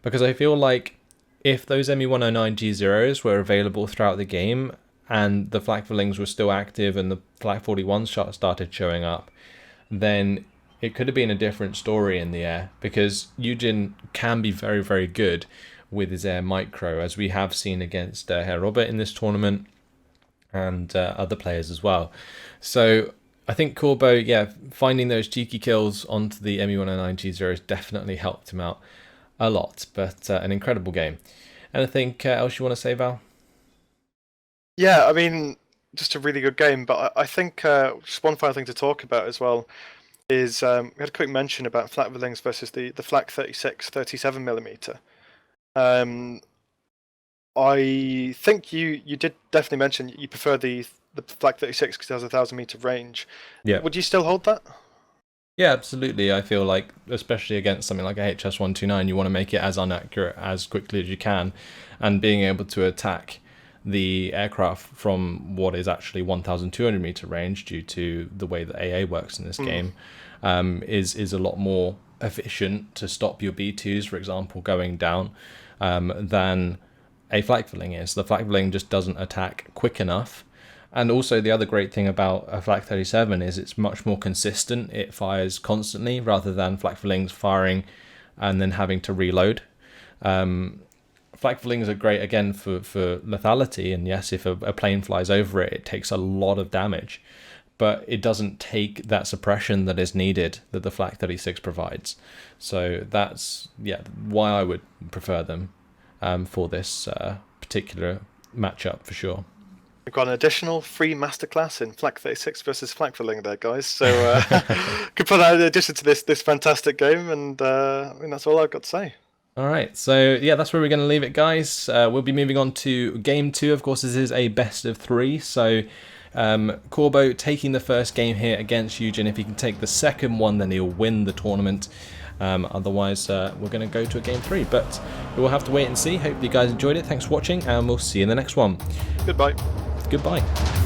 Speaker 1: Because I feel like if those ME-109 G0s were available throughout the game and the Flak Flings were still active and the Flak 41s started showing up, then it could have been a different story in the air, because YueJin can be very, very good with his air micro, as we have seen against Herr Robert in this tournament and other players as well. So I think Corbeau, finding those cheeky kills onto the ME-109 G0s definitely helped him out a lot, but an incredible game. Anything else you want to say, Val?
Speaker 2: Yeah, I mean, just a really good game, but I think just one final thing to talk about as well is we had a quick mention about Flak Flings versus the Flak 36 37mm. I think you did definitely mention you prefer the Flak 36 because it has a 1,000-meter range.
Speaker 1: Yeah.
Speaker 2: Would you still hold that?
Speaker 1: Yeah, absolutely. I feel like, especially against something like a HS-129, you want to make it as inaccurate as quickly as you can, and being able to attack the aircraft from what is actually 1,200 meter range due to the way that AA works in this game is a lot more efficient to stop your B2s, for example, going down than a Flak Fling is. The Flak Fling just doesn't attack quick enough. And also the other great thing about a Flak 37 is it's much more consistent. It fires constantly rather than Flak Flings firing and then having to reload. Flak Flings are great again for lethality, and yes, if a plane flies over it, it takes a lot of damage, but it doesn't take that suppression that is needed that the Flak 36 provides. So that's why I would prefer them for this particular matchup for sure.
Speaker 2: We've got an additional free masterclass in Flak 36 versus Flak Fling there, guys. So could put that in addition to this fantastic game, and I mean that's all I've got to say.
Speaker 1: All right, so that's where we're going to leave it, guys. We'll be moving on to game 2. Of course, this is a best of 3. So Corbeau taking the first game here against YueJin. If he can take the second one, then he'll win the tournament. Otherwise, we're going to go to a game 3. But we'll have to wait and see. Hope you guys enjoyed it. Thanks for watching, and we'll see you in the next one.
Speaker 2: Goodbye.
Speaker 1: Goodbye.